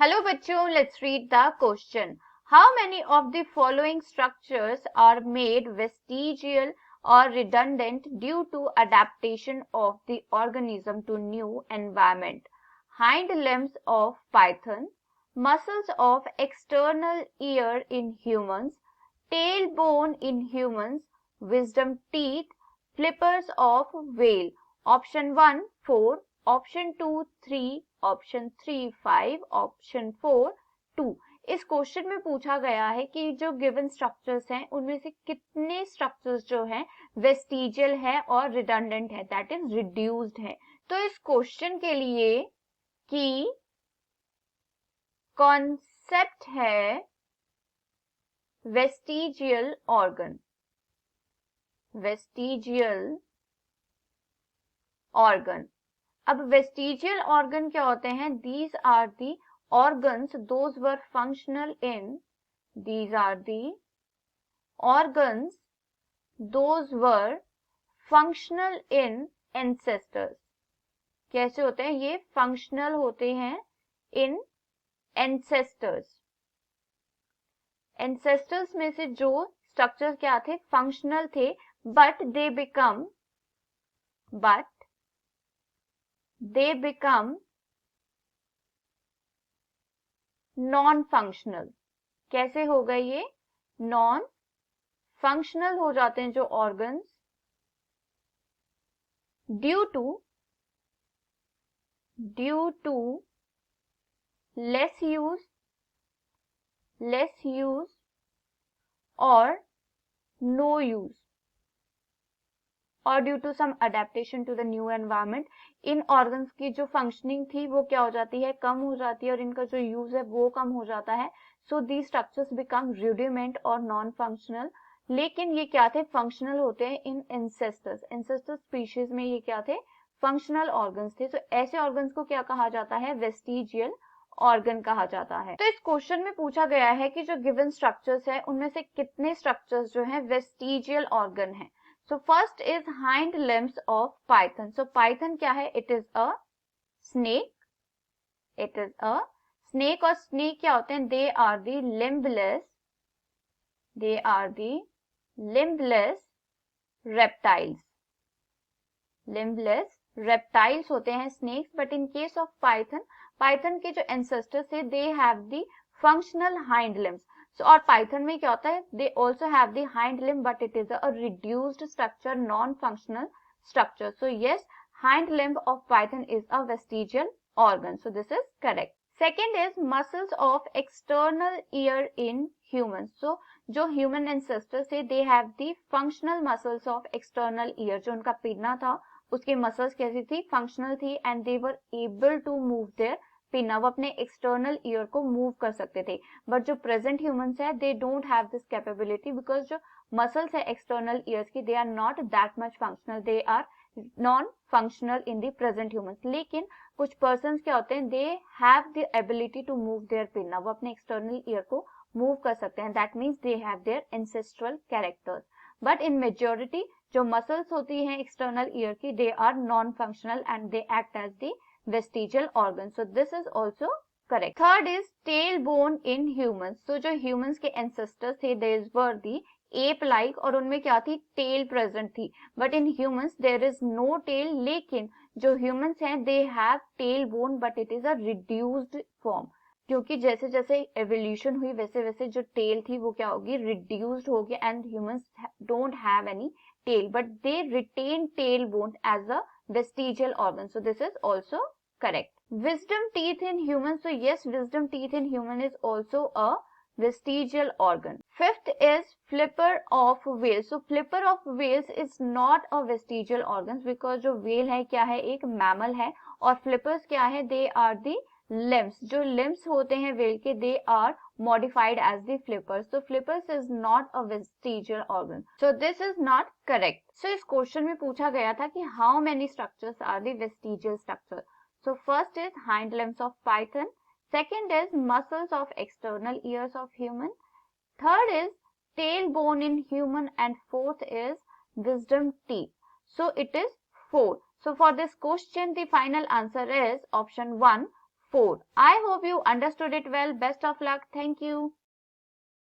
Hello बच्चों, let's read the question. How many of the following structures are made vestigial or redundant due to adaptation of the organism to new environment? Hind limbs of python, muscles of external ear in humans, tailbone in humans, wisdom teeth, flippers of whale. Option 1 4, option 2 3, option 3 5, option 4 2। इस question में पूछा गया है कि जो given structures हैं उनमें से कितने स्ट्रक्चर्स जो हैं वेस्टिजियल है और रिडंडेंट है, दैट इज रिड्यूस्ड है। तो इस क्वेश्चन के लिए की कॉन्सेप्ट है वेस्टिजियल ऑर्गन। वेस्टिजियल ऑर्गन, अब वेस्टिजियल ऑर्गन क्या होते हैं? These are the organs those were functional in, these are the organs those were functional in ancestors. कैसे होते हैं ये? फंक्शनल होते हैं इन एंसेस्टर्स। एंसेस्टर्स में से जो स्ट्रक्चर क्या थे? फंक्शनल थे, but they become non functional. कैसे हो गए ये? नॉन फंक्शनल हो जाते हैं जो organs due to less use और नो यूज, और due to some adaptation to the new environment. इन ऑर्गन्स की जो फंक्शनिंग थी वो क्या हो जाती है? कम हो जाती है, और इनका जो यूज है वो कम हो जाता है। So these structures become rudiment और नॉन फंक्शनल। लेकिन ये क्या थे? फंक्शनल होते हैं इन एंसेस्टर स्पीशीज में। ये क्या थे? फंक्शनल ऑर्गन्स थे। तो ऐसे ऑर्गन्स को क्या कहा जाता है? वेस्टिजियल ऑर्गन कहा जाता है। तो इस क्वेश्चन में पूछा गया है कि जो गिवन स्ट्रक्चर्स है उनमें से कितने स्ट्रक्चर्स जो है वेस्टिजियल ऑर्गन है। So first is hind limbs of python. So python क्या है? It is a snake. It is a snake, और snake क्या होते हैं? They are the limbless. They are the limbless reptiles. Limbless reptiles होते हैं snakes, but in case of python के जो ancestors थे, they have the functional hind limbs. So, और पाइथन में क्या होता है? They also have the hind limb, but it is a reduced structure, non-functional structure. So yes, hind limb of python is a vestigial organ. So this is correct. Second is muscles of external ear in humans. So जो human ancestors थे, they have the functional muscles of external ear. जो उनका pinna था उसकी muscles कैसी थी? Functional थी, and they were able to move their pinna, वो अपने एक्सटर्नल ईयर को मूव कर सकते थे। बट जो प्रेजेंट ह्यूमंस है, they don't have this capability, because जो मसल्स है एक्सटर्नल ईयर्स की, they are not that much functional, they are non functional in the present humans. लेकिन कुछ पर्सन क्या होते हैं? They have the ability to move their pinna, वो अपने एक्सटर्नल ईयर को मूव कर सकते हैं। That means they have their ancestral characters. But in majority जो मसल्स होती हैं एक्सटर्नल ईयर की, they are non functional and they act as the vestigial organ. So this is also correct. Third is tailbone in humans. So जो humans के ancestors थे, these were the ape like, और उनमें क्या थी? tail present थी. But in humans there is no tail. लेकिन जो humans हैं, they have tailbone, but it is a reduced form. क्योंकि जैसे जैसे एवोल्यूशन हुई वैसे वैसे जो टेल थी वो क्या होगी? रिड्यूस्ड होगी, and humans don't have any tail, but they retain tailbone as a vestigial organ. So this is also correct. Wisdom teeth in humans. So yes, wisdom teeth in human is also a vestigial organ. Fifth is flipper of whales. So flipper of whales is not a vestigial organ, because जो whale है क्या है? एक mammal है, और flippers क्या है? They are the limbs. जो limbs होते हैं whale के, they are modified as the flippers. So flippers is not a vestigial organ. So this is not correct. So इस क्वेश्चन में पूछा गया था कि how many structures are the vestigial structure. So first is hind limbs of python. Second is muscles of external ears of human. Third is tailbone in human, and fourth is wisdom teeth. So it is 4. So for this question the final answer is option 1 4. I hope you understood it well. Best of luck. Thank you.